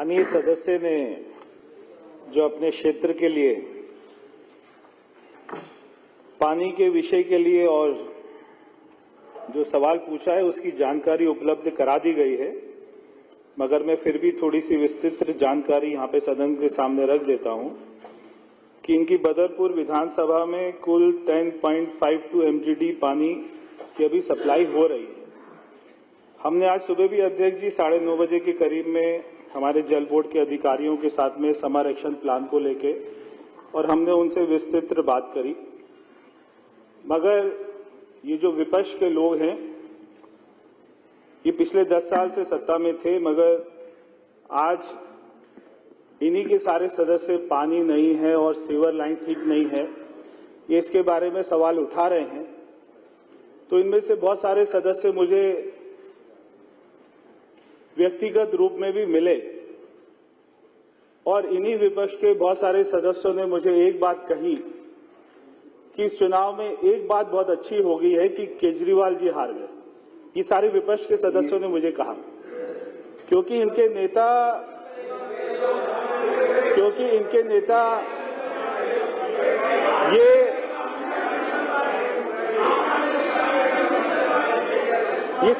माननीय सदस्य ने जो अपने क्षेत्र के लिए पानी के विषय के लिए और जो सवाल पूछा है उसकी जानकारी उपलब्ध करा दी गई है, मगर मैं फिर भी थोड़ी सी विस्तृत जानकारी यहाँ पे सदन के सामने रख देता हूँ कि इनकी बदरपुर विधानसभा में कुल 10.52 MGD पानी की अभी सप्लाई हो रही है। हमने आज सुबह भी अध्यक्ष जी 9:30 बजे के करीब में हमारे जल बोर्ड के अधिकारियों के साथ में समर एक्शन प्लान को लेके और हमने उनसे विस्तृत बात करी, मगर ये जो विपक्ष के लोग हैं ये पिछले 10 साल से सत्ता में थे, मगर आज इन्हीं के सारे सदस्य पानी नहीं है और सीवर लाइन ठीक नहीं है, ये इसके बारे में सवाल उठा रहे हैं। तो इनमें से बहुत सारे सदस्य मुझे व्यक्तिगत रूप में भी मिले और इन्हीं विपक्ष के बहुत सारे सदस्यों ने मुझे एक बात कही कि इस चुनाव में एक बात बहुत अच्छी हो गई है कि केजरीवाल जी हार गए। ये सारे विपक्ष के सदस्यों ने मुझे कहा क्योंकि इनके नेता ये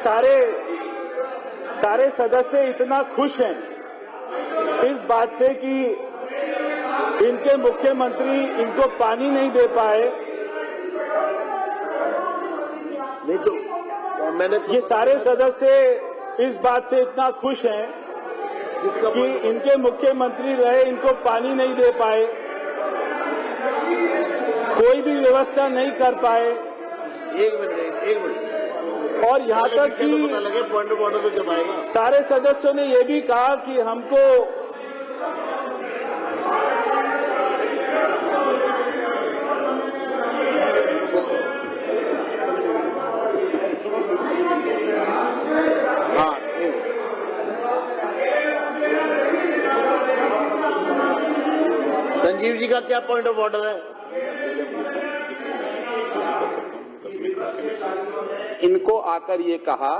सारे सदस्य इतना खुश हैं इस बात से कि इनके मुख्यमंत्री इनको पानी नहीं दे पाए। नहीं तो ये सारे सदस्य इस बात से इतना खुश हैं कि इनके मुख्यमंत्री रहे इनको पानी नहीं दे पाए, कोई भी व्यवस्था नहीं कर पाए। एक मिनट और यहाँ तक कि पॉइंट ऑफ ऑर्डर तो जब आएगा सारे सदस्यों ने यह भी कहा कि हमको संजीव जी का क्या पॉइंट ऑफ ऑर्डर है? इनको आकर ये कहा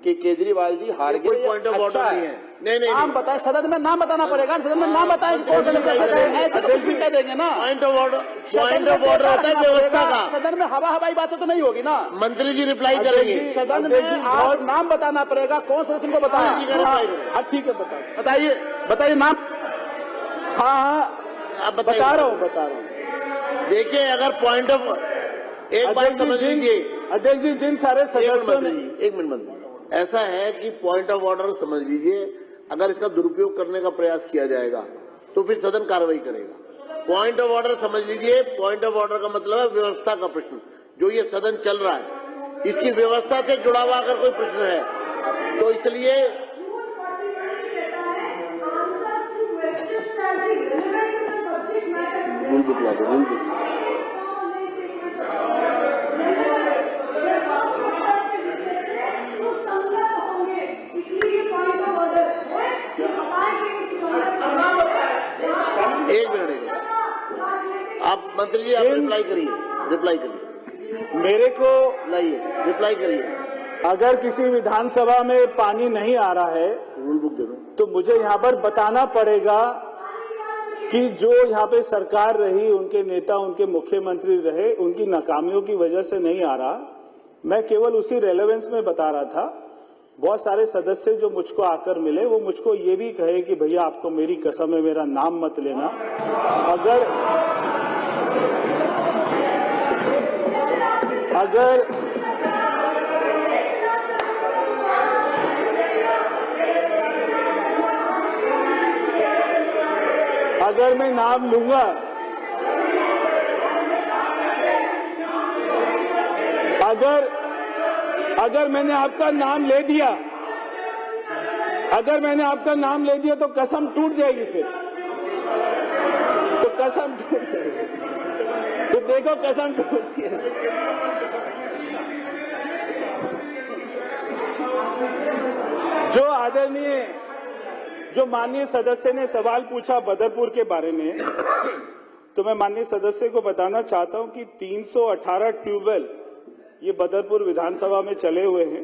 कि केजरीवाल जी हार गए। कोई पॉइंट ऑफ ऑर्डर नहीं है। नहीं नाम बताए, सदन में नाम बताना पड़ेगा। सदन में नाम बताए कौन ऐसे तो कुछ भी कह देंगे ना। पॉइंट ऑफ ऑर्डर होता है व्यवस्था का। सदन में हवाई बातें तो नहीं होगी ना। मंत्री जी रिप्लाई करेंगे। सदन में आप नाम बताना पड़ेगा कौन सदस्य को बताया। ठीक है बताइए नाम। हाँ आप बता रहा हूँ। देखिए अगर पॉइंट ऑफ एक बात समझ लीजिए अध्यक्ष जी, जिन सारे सदस्यों ने एक मिनट ऐसा है कि पॉइंट ऑफ ऑर्डर समझ लीजिए, अगर इसका दुरुपयोग करने का प्रयास किया जाएगा तो फिर सदन कार्रवाई करेगा। पॉइंट ऑफ ऑर्डर समझ लीजिए, पॉइंट ऑफ ऑर्डर का मतलब है व्यवस्था का प्रश्न। जो ये सदन चल रहा है इसकी व्यवस्था से जुड़ा हुआ अगर कोई प्रश्न है तो इसलिए एक मिनट आप मंत्री जी आप रिप्लाई करिए मेरे को लाइए, रिप्लाई करिए। अगर किसी विधानसभा में पानी नहीं आ रहा है रूल बुक दे दो तो मुझे यहाँ पर बताना पड़ेगा कि जो यहाँ पे सरकार रही, उनके नेता, उनके मुख्यमंत्री रहे, उनकी नाकामियों की वजह से नहीं आ रहा। मैं केवल उसी रेलेवेंस में बता रहा था। बहुत सारे सदस्य जो मुझको आकर मिले वो मुझको ये भी कहे कि भैया आपको मेरी कसम है मेरा नाम मत लेना। अगर मैं नाम लूंगा अगर मैंने आपका नाम ले दिया तो कसम टूट जाएगी। फिर तो कसम टूट जाएगी। तो देखो कसम टूटती है। जो माननीय सदस्य ने सवाल पूछा बदरपुर के बारे में, तो मैं माननीय सदस्य को बताना चाहता हूं कि 318 ट्यूबवेल ये बदरपुर विधानसभा में चले हुए हैं।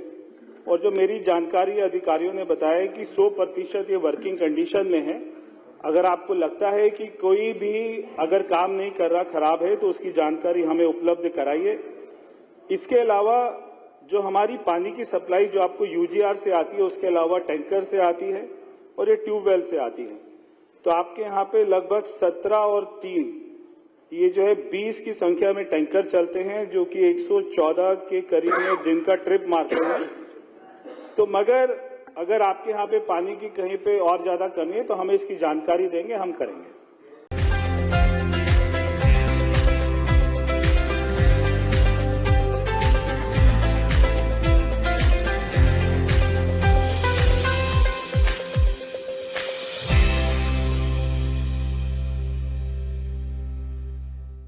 और जो मेरी जानकारी अधिकारियों ने बताया कि 100% ये वर्किंग कंडीशन में है। अगर आपको लगता है कि कोई भी अगर काम नहीं कर रहा, खराब है, तो उसकी जानकारी हमें उपलब्ध कराइए। इसके अलावा जो हमारी पानी की सप्लाई जो आपको यूजीआर से आती है, उसके अलावा टैंकर से आती है और ये ट्यूबवेल से आती है। तो आपके यहाँ पे लगभग 17 और 3 ये जो है 20 की संख्या में टैंकर चलते हैं, जो कि 114 के करीब में दिन का ट्रिप मारते हैं। तो मगर अगर आपके यहाँ पे पानी की कहीं पे और ज्यादा कमी है तो हमें इसकी जानकारी देंगे, हम करेंगे।